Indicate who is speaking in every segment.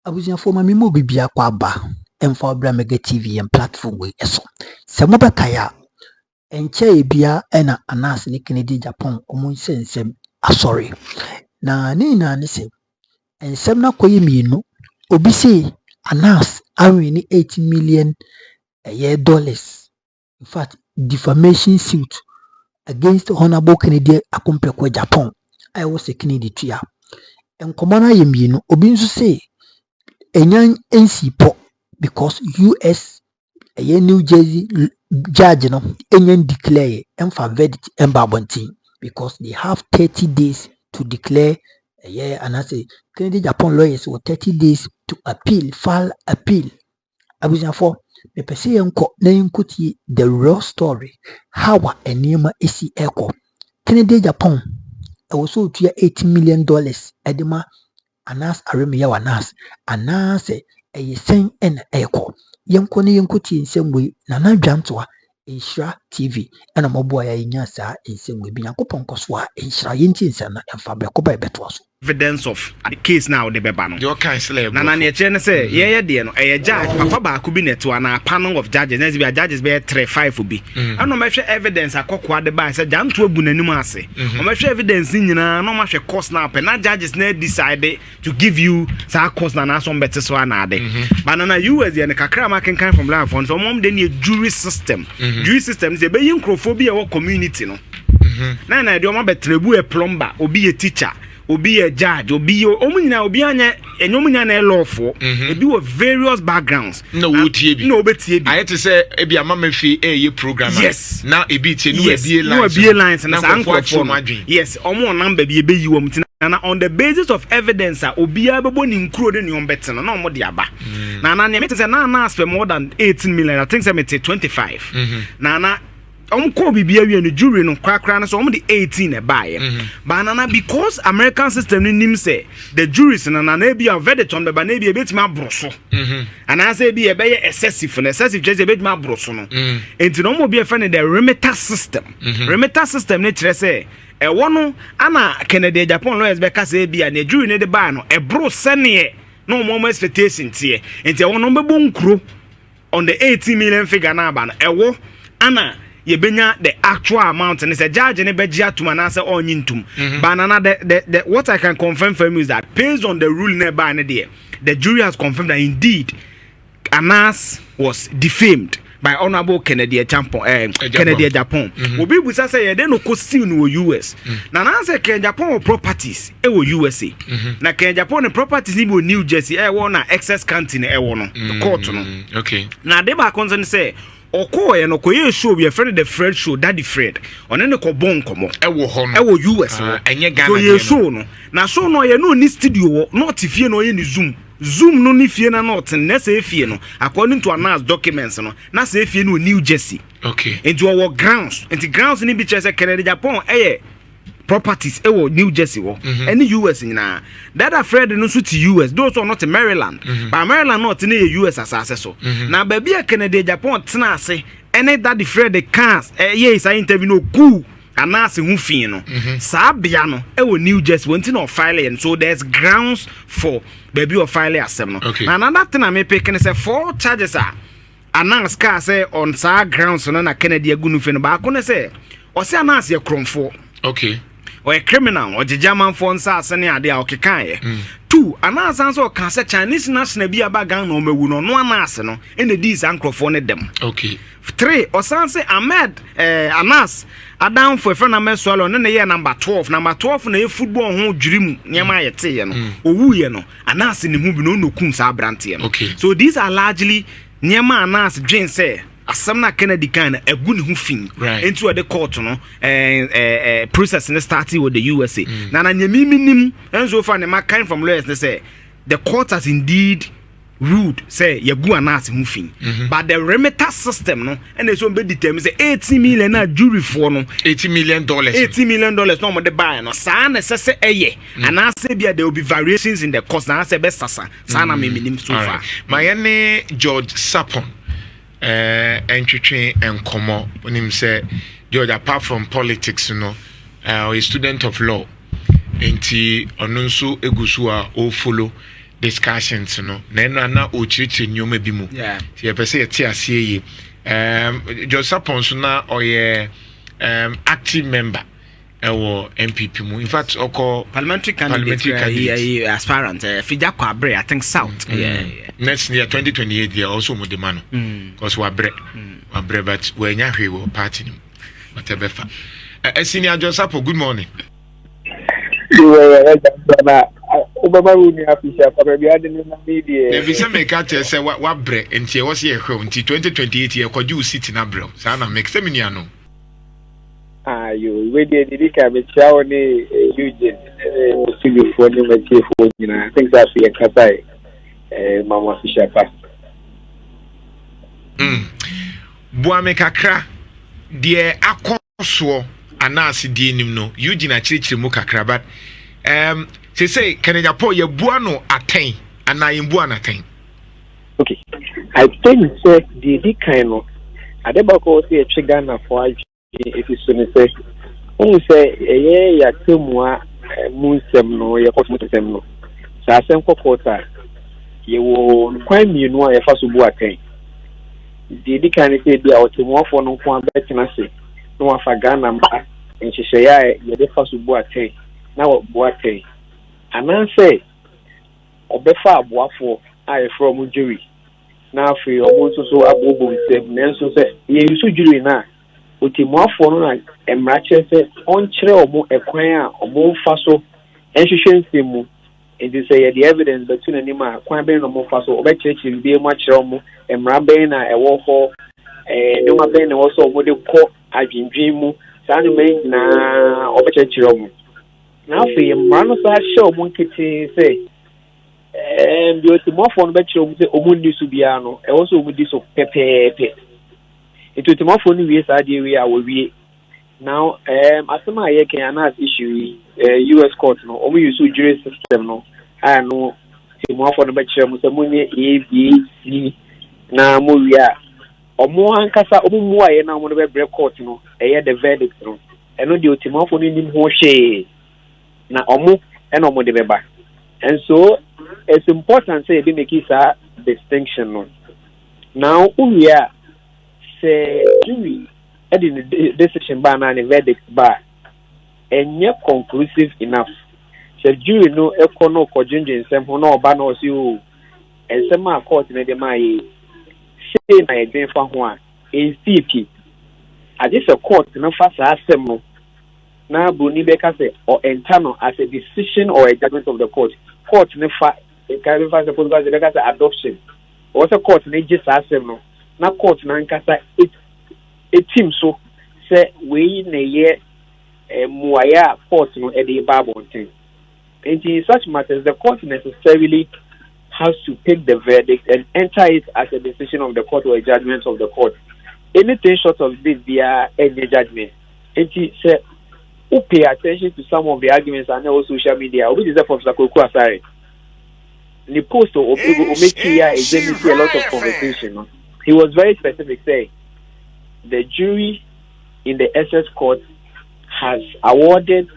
Speaker 1: Abusia for mami mo bibia kwa ba emfa obra mega TV and platform we eso se mo betaya enche ebia ena Anas and Kennedy Agyapong omun sensem asori na ni na ni se ensem na koyi mienu obi se Anas awe ni 8 million dollars. In fact, defamation suit against Honorable Kennedy Agyapong. I was a Kennedy tia and common I mienu obi nso se enyan NC because US New Jersey judge no enyan declare emfa verdict embabontin because they have 30 days to declare and I say Kennedy Agyapong lawyers were 30 days to file appeal. Abuja for me pese yenko na yenkuti the real story how enema esi eko Kennedy Agyapong also to $18 million edema Anas aremiya wanas anase sen en eko yenko ne yenkuti nsemwe nana dwantoa Inshira TV ena moboa ya inyasa nsemwe bi yakopon koswa Inshira yenti nsana emfa breko ba ebeto so
Speaker 2: evidence of the case now the beba no
Speaker 3: your kind slave
Speaker 2: na ne che ne say ye de no judge papa ba ku bi neto na panel of judges na be judges be 3-5 obi ano ma hwe evidence akokwa de ba say janto abu nanim ase o ma hwe evidence nyina no ma hwe course na pe na judges na decide to give you sa course na so mbete so na ade but na US ye ne kakra ma kan from land for so mom de ne jury system say be yinkrofobia wo community no na de o ma betrebu e plumber obi e teacher obi a judge obi omunyina obi anya enyomunya na lawful ebi with various backgrounds
Speaker 3: no wotie bi
Speaker 2: no betie bi
Speaker 3: I to say ebi amama fi ye programmer
Speaker 2: yes
Speaker 3: now ebi tie
Speaker 2: no be lines na sankrofo yes omo number bi ebe yi wo mtina na on the basis of evidence obi abebo ni nkuro de ni ombete no omo de aba na me say na ask for more than 18 million I think say me 25 na ko bibia wi no jury no kwakra no so the 18 e bae banana because American system nim say the juries na be a verdict on be na be betima broso and I say be e be excessive just e betima broso no enti no mo be e friend the remitter system ne kire say e wono ana Kennedy Agyapong lawyers be ka say be na jury ne de ba no e bro sene no mo expectation tie enti e wono be bonkro on the 18 million figure na ba no e wo ana yebenya the actual amount and it's a judge and a begia to an answer on yintum. Banana the what I can confirm for you is that based on the ruling nearby the jury has confirmed that indeed Anas was defamed by Honorable Kennedy Agyapong. Obi busa say they no costume no US. Na say Kennedy Agyapong properties e wo USA. Na Kennedy Agyapong properties ni New Jersey e wo na excess canteen e wo no. The court no.
Speaker 3: Okay.
Speaker 2: Na they ba concern say okoye no koye show be friend the Fred show Daddy Fred one ne ko bon komo
Speaker 3: ewo ho no
Speaker 2: ewo US
Speaker 3: enye Ghana
Speaker 2: so ye show no na show no ye no ni studio not fie no ye ni zoom no ni fie na not na say fie no according to Anas documents no na say fie no New Jersey.
Speaker 3: Okay
Speaker 2: into our grounds ni bi chese Kennedy Agyapong properties New Jersey any US na that Fred no so to US those are not in Maryland but Maryland not in the US asase so na baby Kennedy Agyapong tena ase any that Fred the cars yes I interview no cool Anas hu fin no sa bia no New Jersey won't no file and so there's grounds for baby of file asem no na another thing I me pick say 4 charges Anas car say on sa grounds no na Kennedy agunu fin ba ko ne say o say Anas ye kromfo
Speaker 3: okay
Speaker 2: or a criminal or the German phone sasani ade a okekaye. 2 Anas answer can say Chinese national be abagan no mewu no Anas no in the these ankrofone dem.
Speaker 3: Okay.
Speaker 2: 3 or say Ahmed Anas adam for friend Ahmed swallow no ye number 12 na football ho dwirim nyama yete ye no owu ye no Anas ni hu bi no kum sa brante no.
Speaker 3: Okay.
Speaker 2: So these are largely nyama Anas dwen say asamna Kennedy kan egu ne hu fin into the court no process in starting with the USA na nyamiminim enso fa ne makan from lawyers they say the court has indeed ruled say yegu Anas hu fin but the remitter system no and so be determine say 80 million na jury for no
Speaker 3: $80 million
Speaker 2: no mo de buy no sa na say eye Anas say bia there will be variations in the cost na say be sasa sa na miminim so far
Speaker 3: my name George Sapon entry and come when him say George apart from politics a student of law enti onunsu egusua o follow discussions no na ochirichiri nyoma bi mu ye pese ye ti ase yi Joseph Ponso na oye active member ewo MPP mu in fact oko
Speaker 2: parliamentary candidate aspirant fija kwa abre I think south
Speaker 3: next year 2028 year also mu demand because wa bre but we nya hwe party ni whatever fa senior Joseph, good morning.
Speaker 4: Obama will be happy for the other media.
Speaker 3: If you say make out say what bre and she was here until 2028 year could you sit in a bro sana make seminiano
Speaker 4: you wait the can be chawni Eugene civil for the for I think that's the Kasai Mama Fisher pass.
Speaker 3: Boame kakra de akoso anase die nim no Eugene achirichiri mu kakra but say Ken Agyapong ye bua no aten ana ye bua na aten.
Speaker 4: Okay, I think say the kind of adebako say Chigana for if you say who say ya temua munsem no ye kofutem no sa asem kokota ye wo kwan mienu a ye fa so bua aten the kind say bia otemua for no kwan betina se no afa Ghana mba nhihye ya ye de fa so bua aten na wo bua aten anan say obefa aboafo aye from jury na afi omo so abobo nsem nenso say ye yusu jury na otimuafo no na emrache say onkyere omo ekwan a omo fa so enhwehwe nsem mu enti say the evidence between anima kwan be no mo fa so obekyerekyere bi mu akyere omo emra ben na ewo ho noma ben na wo so omo de ko adwindwin mu saa no men na obekyerekyere omo na afi mmano sa show mo nkiti say the otimofo no betchero mu say omundi su bia no e wo so omudi so pepepe it otimofo no wie sa de wie a wo wie now asema ye Ken Anas issue US court no omu use jury system no no otimofo no betchero mu say munye ABC na mo wie a omo ankasa omu mu aye na omo no be break court no the verdict no eno de otimofo no nim ho hwe na omo eno omo de beba. And so it's important say they make a distinction no. Now we are say jury in the decision bar and the verdict bar and yet conclusive enough. Say jury no econo kojinjin sem no ba no si and some court in the mai say na e den fa ho a CP at this a court no fa sa asem no na bruni beka say or internal as a decision or a judgment of the court nefa can fa suppose go beka say adoption or say court na just asem no na court na nkasa it team so say we na ye muaya court no e dey babon thing. In such matters the court necessarily has to take the verdict and enter it as a decision of the court or a judgment of the court. Anything short of this via any judgment. And say who pay attention to some of the arguments on our social media, which is for Sakoku Asare. The post of make here is a lot of conversation. He was very specific, saying the jury in the SS court has awarded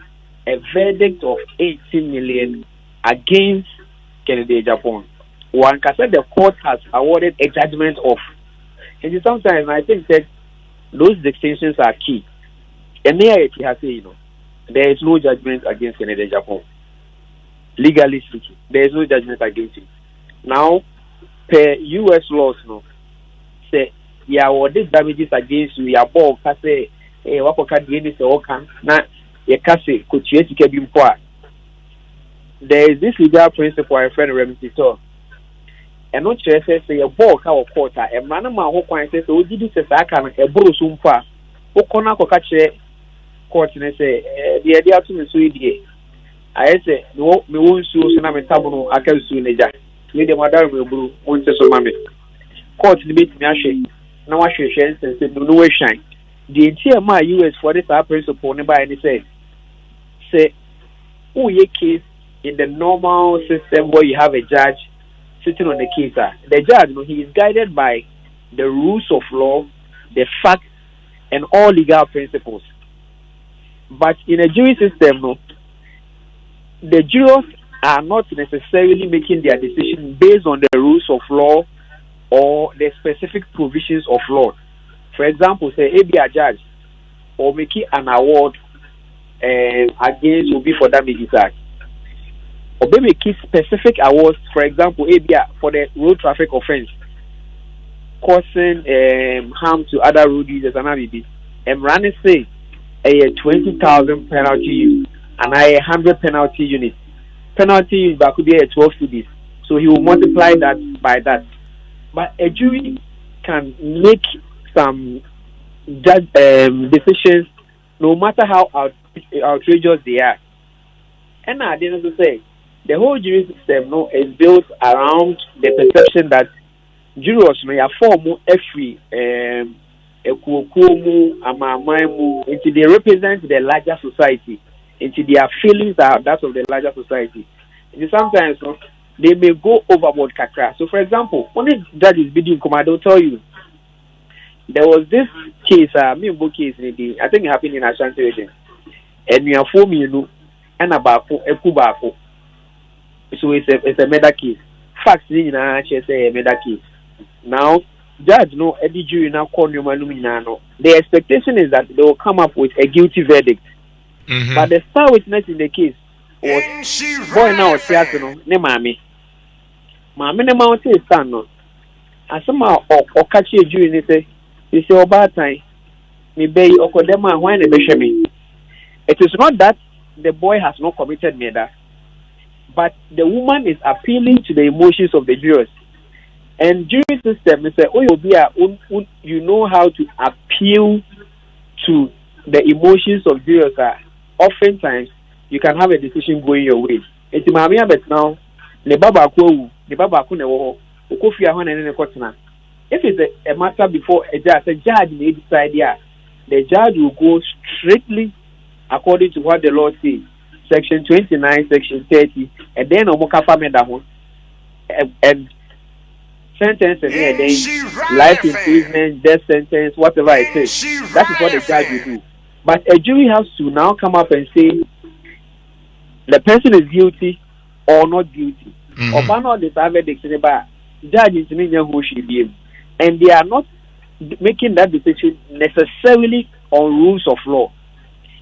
Speaker 4: a verdict of 18 million against Kennedy Agyapong. One can say the court has awarded a judgment of. And sometimes I think that those distinctions are key. And there there is no judgment against Kennedy Agyapong. Legally speaking, there is no judgment against him. Now, per US laws, no, say you awarded damages against you. You are born, say, what can do this or can now? You can say, could you get him for? There is this legal principle I friend remedy to. And not just say a bulk our quarter, a man of my whole point says, oh, did this as I can a borrow soon far. O kona ko catch court and say, the idea to me so idea. I say, no, me won't sue so na me tabono, I can sue Neja. Lady Madame will brew, won't say so, mammy. Court debate me a shake. Now I should share and say, no way shine. The entire my US for this principle, never any say, oh, ye case in the normal system where you have a judge sitting on the case. The judge, he is guided by the rules of law, the facts, and all legal principles. But in a jury system, the jurors are not necessarily making their decision based on the rules of law or the specific provisions of law. For example, say a judge or making an award against will be for damages act. Or maybe make specific awards, for example, for the road traffic offense, causing harm to other road users and ABB. And running say a 20,000 penalty and a 100 penalty unit. Penalty unit that could be a 12 cities. So he will multiply that by that. But a jury can make some decisions no matter how outrageous they are. And I didn't say the whole jury system is built around the perception that jurors may form every until they represent the larger society, until their feelings are that of the larger society. And sometimes they may go overboard kakra. So for example, when a judge is bidding come, I don't tell you. There was this case, case I think it happened in Ashanti region. And we are 4 million and about a kubako. So it's a murder case. Facts in a murder case. Now, judge every jury now call you no. The expectation is that they will come up with a guilty verdict. Mm-hmm. But the star witness in the case was boy now ne mami. Mami ne mount is son no. As somehow or catch a jury and say, you say about time, me bay or kodema when me. It is not that the boy has not committed murder, but the woman is appealing to the emotions of the jurors. And jury system is say, you know how to appeal to the emotions of jurors. Oftentimes you can have a decision going your way. It's mamia but now the baba ne wo kofi ahon ne kotena. If it's a matter before a judge may decide the judge will go strictly according to what the law says. Section 29, Section 30, and then Omokafa Medahon and sentence and then life imprisonment, death sentence, whatever it is. That is what the judge will do. But a jury has to now come up and say the person is guilty or not guilty. Or not the verdict in the judge is who should be. And they are not making that decision necessarily on rules of law.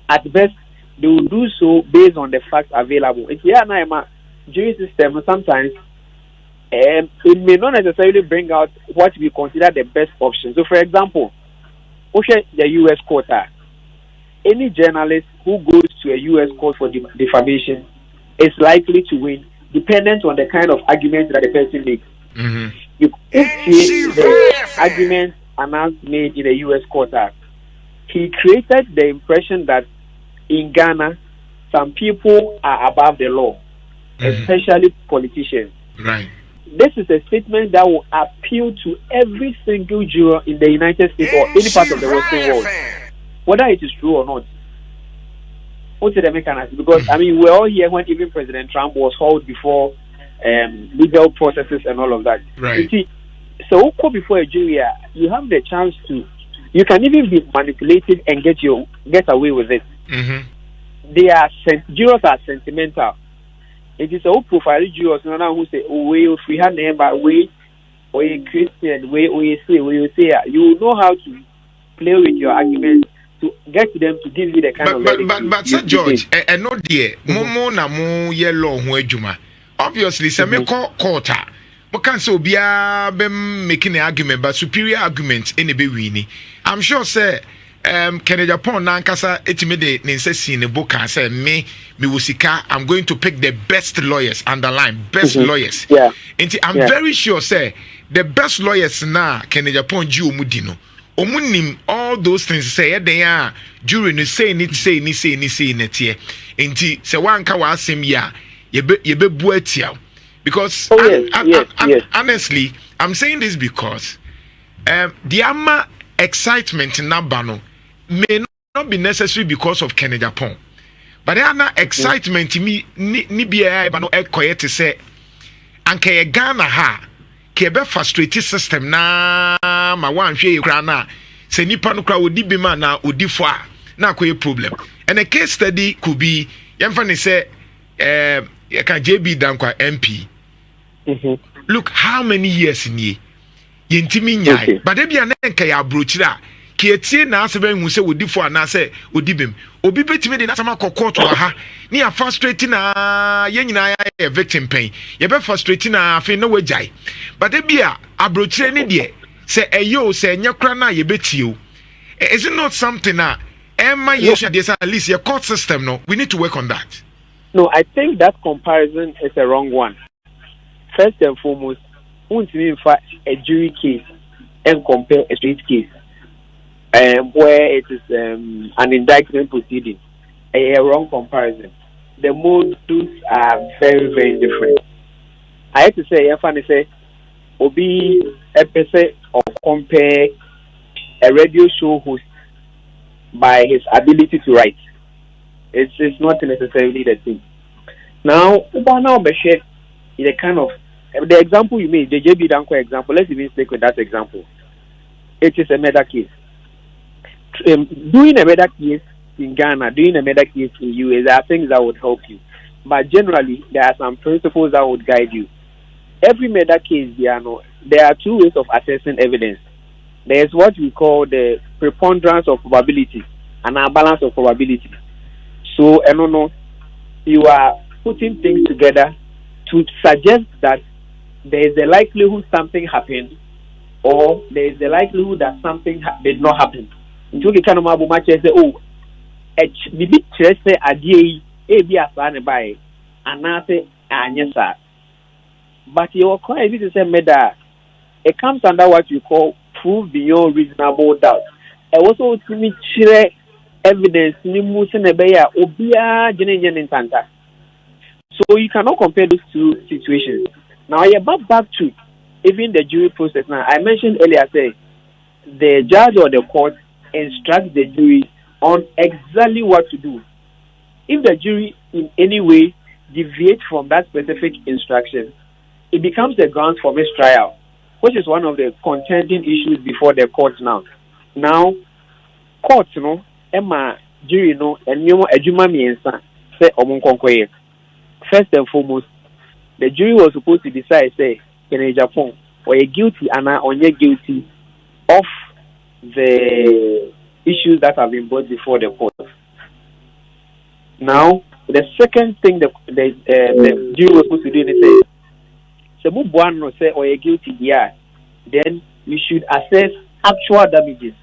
Speaker 4: At best, they will do so based on the facts available. It's jury system sometimes it may not necessarily bring out what we consider the best option. So, for example, the U.S. court, any journalist who goes to a U.S. court for defamation is likely to win, dependent on the kind of argument that the person makes. Mm-hmm. You see the argument announced made in the U.S. court. He created the impression that in Ghana, some people are above the law, especially politicians.
Speaker 3: Right.
Speaker 4: This is a statement that will appeal to every single juror in the United States or any part of the Western world, whether it is true or not. What's the mechanism? Because we're all here when even President Trump was hauled before legal processes and all of that.
Speaker 3: Right.
Speaker 4: You see, so before a jury, you have the chance to. You can even be manipulated and get away with it. Mm-hmm. Jurors are sentimental. It is a profile jurors who say, if we have name by way, or a Christian, way, or you say, you know how to play with your arguments to get them to give you the kind of.
Speaker 3: But Sir George, and no dear, Momo na mo yellow juma. Obviously, some court. But can so be making an argument, but superior arguments in a be I'm sure, sir. Ken Agyapong nankasa etimede nensesi in the book and say me wusika I'm going to pick the best lawyers, underline best lawyers.
Speaker 4: Yeah.
Speaker 3: I'm very sure say the best lawyers na Ken Agyapong ji omudino. Omunim all those things say they are jury no say ni netie. Enti se wanka wa asem ya yebe bu atia. Because honestly, I'm saying this because the ama excitement in Nabano may not be necessary because of Ken Agyapong. But there are excitement to me ni bia ba no ekoye te say anka ye Ghana ha ke be frustrated system na ma wan hwe kra na se nipa no kra odi bi ma na odi fo a na akoye problem. And a case study could be yemfa ni say You can JB Dankwa MP. Look how many years in ye. Yintimi nyai. But they be an enke ya brochira. Kietie na asebe hu se wodi fo ana se wodi bem. Obi betimi de na sama kokot wa ha. Ni a frustrating na ye nyina ya victim pain. Ye be frustrating na afi na wajai. But they be a abrochire ni de se eyo se nya kra na ye betio. Is it not something that Emma yes at least your court system no we need to work on that.
Speaker 4: No, I think that comparison is a wrong one. First and foremost, won't in fact a jury case and compare a street case where it is an indictment proceeding. A wrong comparison. The modes are very, very different. I have to say, if I say, Obi episode of compare a radio show host by his ability to write. It's not necessarily the thing. Now, Ubana Obeshet is a kind of the example you made, the JB Danko example. Let's even stick with that example. It is a murder case. Doing a murder case in Ghana, doing a murder case in US, there are things that would help you. But generally, there are some principles that would guide you. Every murder case, there are two ways of assessing evidence. There is what we call the preponderance of probability and a balance of probability. So, you are putting things together to suggest that there is a likelihood something happened, or there is a likelihood that something did not happen. Until you can say, oh, maybe say adie ebi asane by anase anyesa. But your crime is a murder. It comes under what you call prove beyond reasonable doubt. I also see share evidence ni musi nebeya obia jene tanta. So you cannot compare those two situations. Now I back to even the jury process. Now I mentioned earlier, say the judge or the court instructs the jury on exactly what to do. If the jury in any way deviates from that specific instruction, it becomes the grounds for mistrial, which is one of the contending issues before the court now. Now, court, Emma, jury, and Ejuma Miensa, say Omunkonkoye. First and foremost, the jury was supposed to decide, say, Ken Agyapong, or a guilty and or guilty of the issues that have been brought before the court. Now, the second thing the jury was supposed to do is say, or a guilty, yeah, then you should assess actual damages.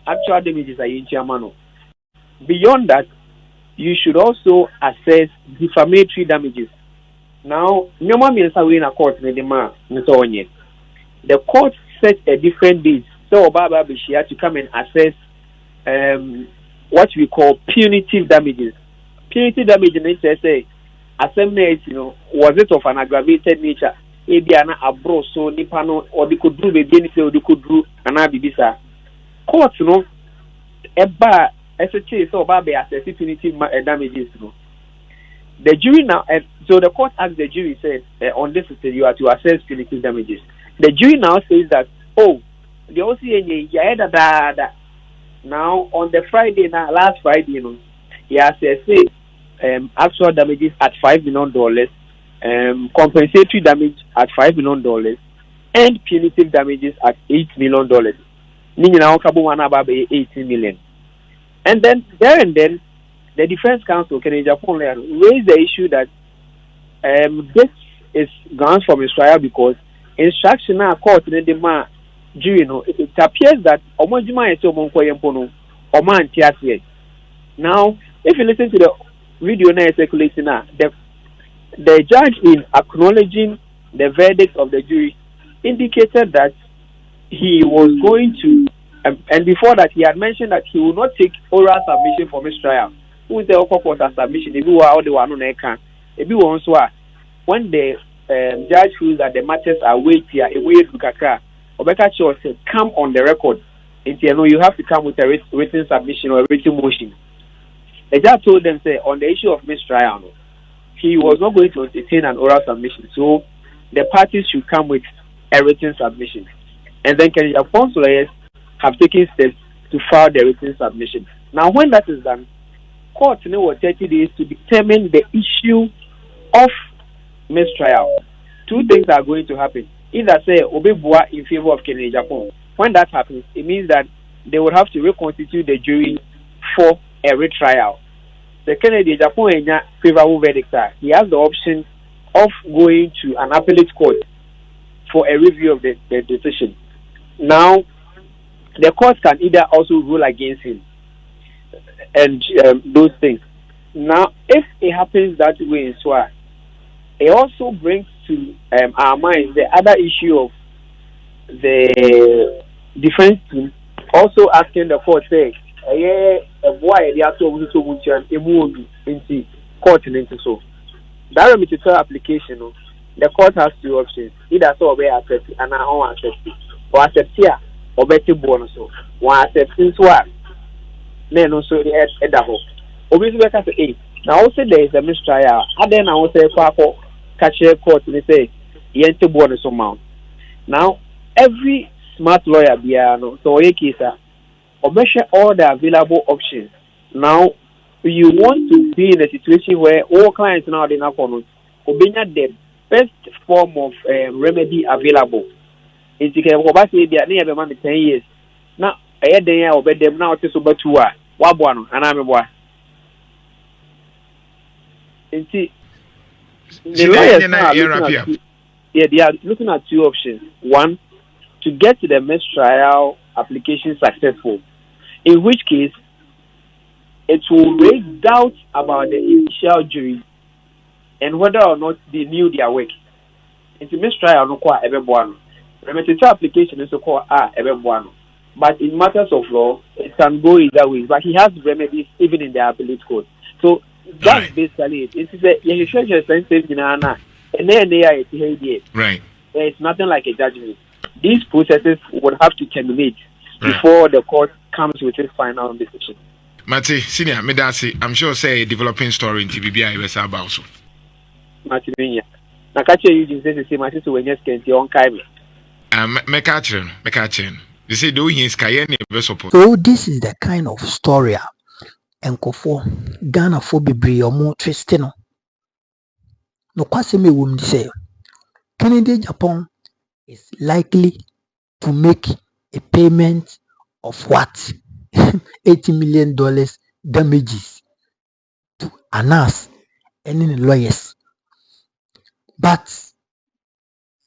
Speaker 4: Actual damages are in Germano. Beyond that, you should also assess defamatory damages. Now, the court set a different date. So, Baba Bishia to come and assess what we call punitive damages. Punitive damages nature say, assembly, was it of an aggravated nature? Ebiana abro so nipano or they could do baby anything or they could do an abibisa. Court, eba SHA so Baba assess punitive damages. The jury now, so the court asked the jury, said, on this you are to assess punitive damages. The jury now says that, oh, the OCA, now on the Friday, last Friday, he assessed actual damages at $5 million, compensatory damage at $5 million, and punitive damages at $8 million. $18 million. And then, the defense counsel, Ken Agyapong, raised the issue that this is grounds for mistrial because instructional court in the jury, it appears that now, if you listen to the video now circulating now, the judge, in acknowledging the verdict of the jury, indicated that he was going to, and before that, he had mentioned that he would not take oral submission for mistrial. Who is the upper submission? If you are all the one on can, if you want to, when the judge feels that the matters are weightier, a way to kakra, Obeka Cho said, come on the record. You have to come with a written submission or a written motion. The judge told them, say, on the issue of mistrial, he was not going to entertain an oral submission. So the parties should come with a written submission. And then Ken Agyapong's lawyers have taken steps to file the written submission. Now, when that is done, court was 30 days to determine the issue of mistrial, two things are going to happen. Either say Obebua in favor of Ken Agyapong. When that happens, it means that they will have to reconstitute the jury for a retrial. The Kennedy Agyapong in favorable verdict, he has the option of going to an appellate court for a review of the decision. Now, the court can either also rule against him and those things. Now, if it happens that way in SWA, it also brings to our minds the other issue of the defense team also asking the court, say, why they are so into court and into so. That remitted application, the court has two options. Either so obey accept and I don't accept it. Or accept here, or better bonus. One accept in SWA. Then also the head the whole. Obviously, I say, now also there is a mistrial. And then I will say, catch a court and say, yente bonus amount. Now, every smart lawyer, so a case, or measure all the available options. Now, you want to be in a situation where all clients now are not going to be the best form of remedy available. It's the case of 10 years. Now, I had the obey them now to over 2 hours. Wabuano, and I'm a boy. And see, the lawyers they are looking at two options. One, to get to the mistrial application successful, in which case it will raise doubts about the initial jury and whether or not they knew their work. Into mistrial, no qua everyone. Remitted application is called everyone. But in matters of law, it can go either way. But he has remedies even in the appellate court. So that's basically it. It is a expensive and then they are
Speaker 3: right.
Speaker 4: There is nothing like a judgment. These processes would have to terminate before the court comes with its final decision.
Speaker 3: Mate, senior, Medasi, I'm sure say a developing story in TBBI was about so.
Speaker 4: Mate, Nakache you say the same as when you can see on Kaimi.
Speaker 3: Mekachin. They say do he is Cayenne support.
Speaker 1: So this is the kind of story and for Ghana for Bibri or more Tristino. No kwaseme wum say Kennedy Agyapong is likely to make a payment of what? $80 million damages to Anas and the lawyers. But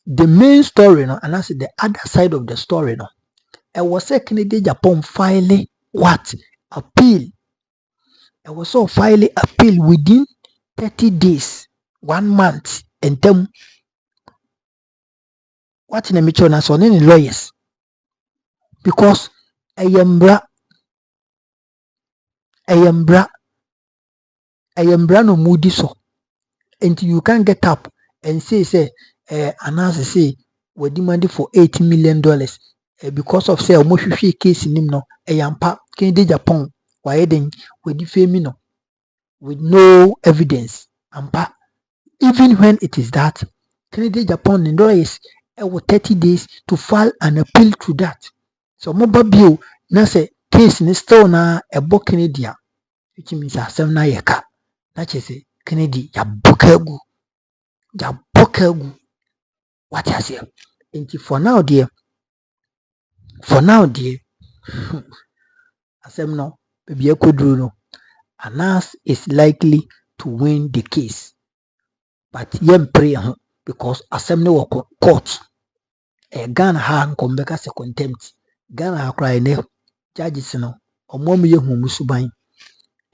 Speaker 1: the main story, and that's the other side of the story, it was a Kennedy Agyapong filing what? Appeal. It was so filing appeal within 30 days, 1 month, and then what in the mission as on any lawyers? Because I am bra no moody so. And you can't get up and say, Anas say, we're demanding for $80 million because of say, almost case in him no, a yampa, Kennedy Agyapong, why then we defame no, with no evidence. Ampa, even when it is that, Kennedy Agyapong in lawyers, 30 days to file an appeal to that. So, mobile bill, na say, case in still na a book Kennedy, which means a 7 yeka. That is say, Kennedy, ya bokegu. What I say? And for now, dear, asem no, baby, I could do no. Anas is likely to win the case, but yem pray because asem no court. A Ghana ha come back as a contempt. Ghana ha cry ne judges no. Omo ye hu musuban.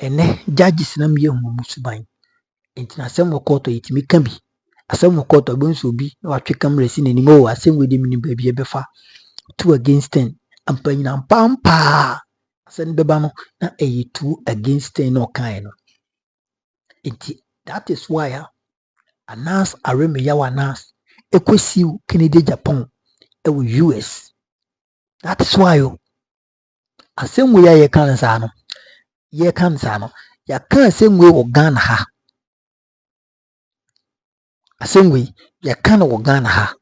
Speaker 1: Ene judges na me hu musuban. Enti na asem wo court itimi ka bi. Asem wo court obonso bi na watwe camera si n'anim o asem we dem ni baby ebefa 2 against 10. Ampanyina pampa. Asem beba no na 2 against 10 no kan no. Enti that is why Anas areme ya Anas ekwesi Kennedy Agyapong US. That is why asem we ya kan sa no. Ye kan sa no. Ya kan asem we wo Ghana ha. Asem we ya kan wo Ghana ha.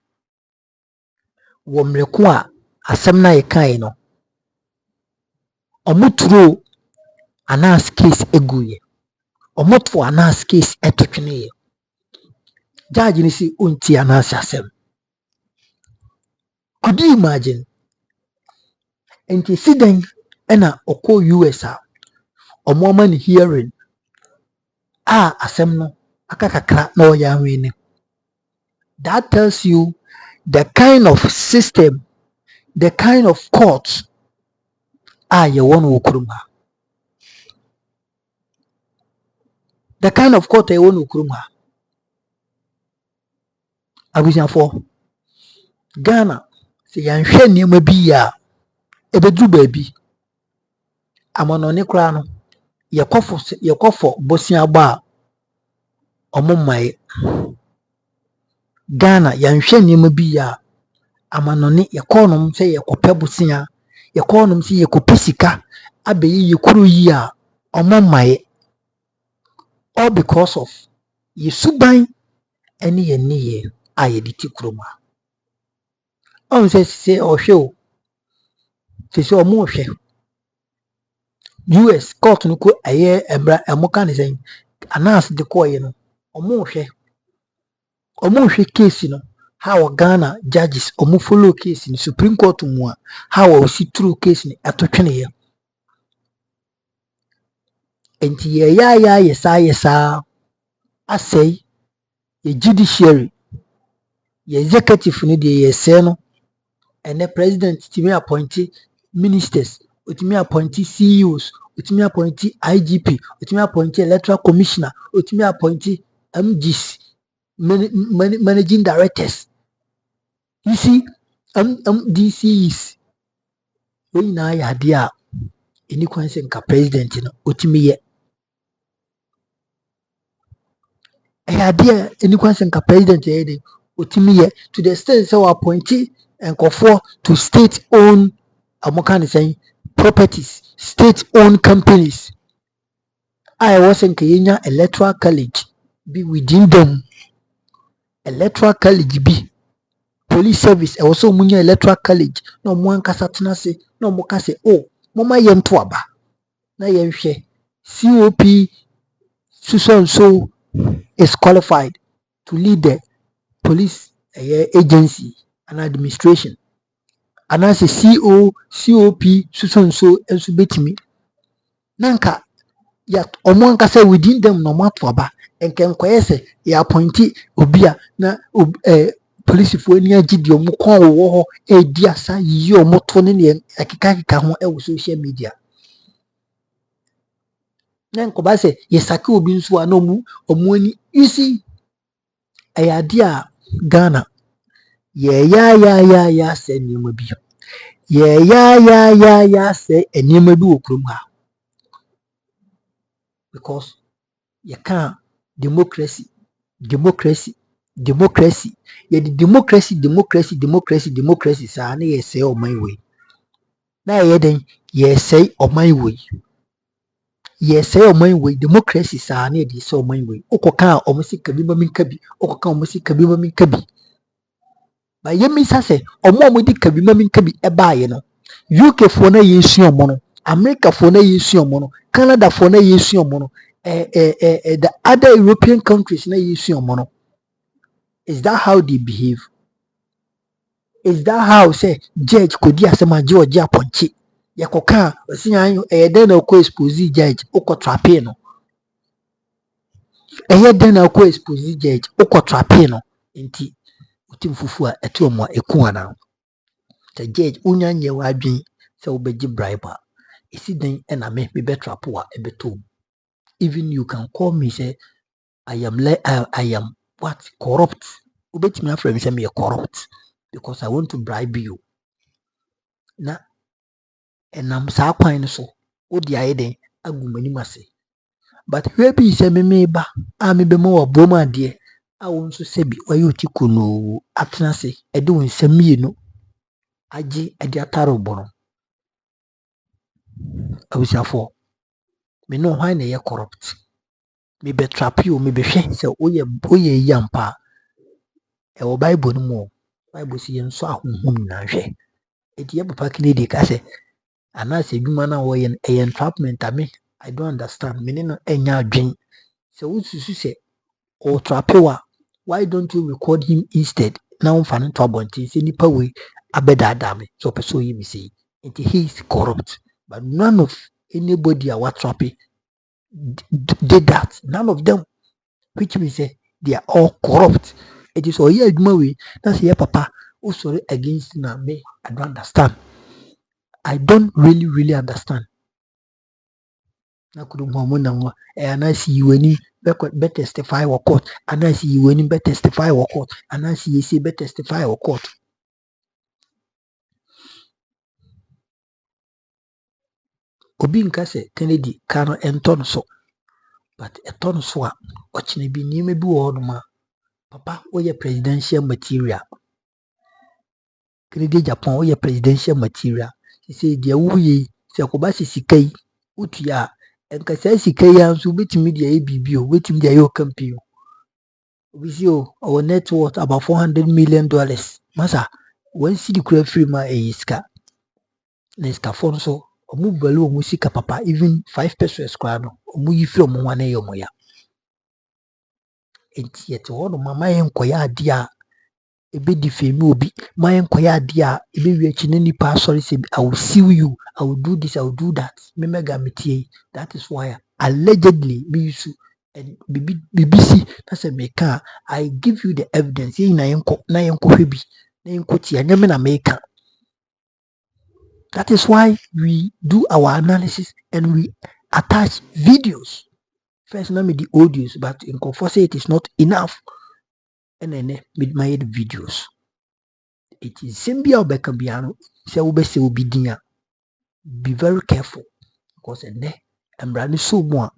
Speaker 1: Wo mreko a asem na ye kan no. Omuturo Anas case eguye. Omutfo Anas case etotwene ye. Judge ni si unti anasa asem. Could you imagine? Enti siden ena oko US a omo man hearing asem no akakakra na oya hwene. That tells you the kind of system, the kind of court ye won okurum ha. The kind of court ye won okurum ha. Abusiafo Ghana se yanhwe niema bi a ebedu baabi amanone kra no yekofo bosia gba omomai Ghana yanhwe niema bi a amanone yekonom se yekope bosia yekonom se yekopesika abeyi yekuru yi a omomai, all because of yesuban ene ye niye a yediti kuroma. On se ohwe o se omo ohwe US court no ko aye embra emoka ne sen Anas de ko ye no omo hwe case no how Ghana judges omo follow case in Supreme Court mu a how we see through case ni atotwene ye enti ye ya yesa asay ye judiciary ye executive ni de ye se no and the president timi appoint ministers, utimi appoint CEOs, utimi appoint IGP, utimi appoint electoral commissioner, utimi appoint MGs, managing directors. You see, DCs. When na ya dia any kwanse nka president no utimi ye. Ya dia any kwanse nka president ye de utimi ye to the extent so appoint and conform to state-owned properties, state-owned companies. I wasn't Kenya electoral college be within them. Electoral college be police service. I also munya electoral college. No one kasatna se no moka se oh mama yentuaba na yenhwe COP so is qualified to lead the police agency and administration. And as a COP so enso betimi nanka ya omo nka say within them no matter aba enke nkoye se ya appointi obia na police fo ani agidi omo kon wo ho edi asa yi omo to ne akika ho e social media nanko ba se yesake obi nso a no omo ani you see ayade a Ghana ya se niema bi ya se niema bi okurum ha because you can't democracy ye the democracy sa na ye say oman we na ye den ye say oman we democracy sa na ye di say oman we okoka omosi kabi mami kabi okoka omosi kabi mami kabi ba ye mi sa say omo di kabi mami kabi e ba ye no UK fo na ye su omo no America fo na ye su omo no Canada fo na ye su omo no the other European countries na ye su omo no. Is that how they behave? Is that how say judge could dia asema George aponchi yakoka osinyan den na ko expose judge okotrape no den na ko expose judge okotrape no enti utim fufu a eto mo eku ana the judge unyanye wa adwen say obeji bribe isi den na me betrapo a ebeto. Even you can call me say I am what corrupt. Ubetimi afra me say me corrupt because I want to bribe you. Na enam sa kwan no so odi ayeden agumani mase. But where be say me ba a me be mo oboma ade a won so se bi oyo tikuno atena se ede won samie no agi ade ataro bono. Abusiafo me no hwan na ye corrupt. Me be trap you me be hwe say oye yampa e wo Bible no mo Bible si yenso ahonhom na hwe eti ye papa Kennedy ka say Anas edwuma na wo ye entrapment ame I don't understand me no enya adwen say wo susu say o trapewa why don't you record him instead? Now fan to abonti say nipa we abeda adame so person you say he is corrupt, but none of anybody a what did that. None of them, which means say they are all corrupt. It is all here way. That's here papa who sorry against me. I don't understand. I don't really understand. Na kudu mwamu na mwa anasi yiweni be testify wa court, anasi yiweni be testify wa court, anasi yesi be testify wa court. Obi nka se Kennedy kano enton so, but enton so a ochine bi nime bi wo no ma papa woyɛ presidential material. Kennedy Agyapong woyɛ presidential material. Say dia wuye se akoba sika yi utua enka sa sika yi anso betimi dia e bibio, betimi dia yo campaign. We see our net worth about $400 million. Masa, when see the crowd free ma iska. Neska phone so omu balu omu sika papa even 5 pesos kwano omu yifi omu wane yomo ya. Enti yet ono mama yenkoya adia ebe defame obi ma yenkoya adia ebe wiechine nipa sorry say I will sue you, I will do this, I will do that. Me mega metie. That is why allegedly me used and BBC that's a maker. I give you the evidence. Na yenko hebi na yenko tia nyame na maker. That is why we do our analysis and we attach videos. First, not the audios, but in say it is not enough. And then with my videos. It is Zimbia Bekambiano, say Ubese Ubidia. Be very careful because I'm running so more.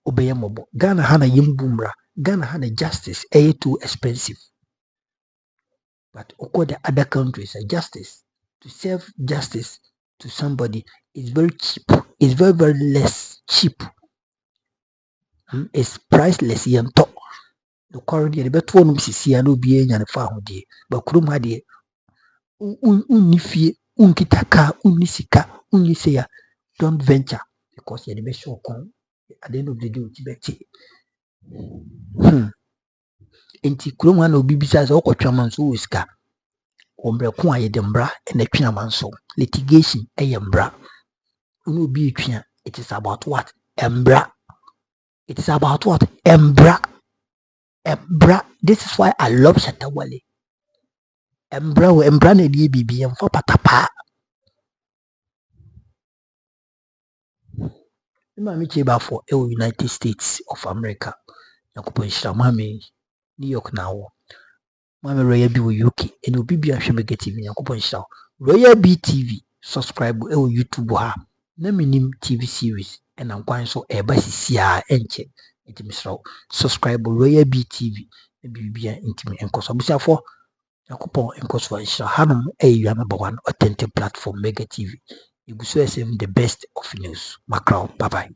Speaker 1: Obeyamobo. Ghana hana yimbumra. Ghana hana justice. Too expensive. But the other countries are justice. To serve justice to somebody is very cheap. It's very less cheap. It's priceless. Yanto. The currently the better one is no be any found there. But Kuruma de unifie unkitaka unisika uniseya. Don't venture because you're the best show come at the end of the day enti Kuruma no bibisa za okotwa so wiska ombre ko aye dembra na twina manso litigation mbra unu obi twia. It is about what? Mbra. It is about what? Mbra. This is why I love Shatawale. Mbra na die bibi emfa patapa. Mama cheba for United States of America. Yakupon shira mama New York now. Mama Royal B UK and obi bi ahwe mega TV yakupon shira. Royal B TV subscribe YouTube ha. Na minim TV series and I'm going so eba sisia enche. Intimisraw subscribe Royal B TV na bibia intimi enkoso busiafo yakupon enkoso shira hanum eya number 1 authentic platform Mega TV. You go the best of news. Macron. Bye bye.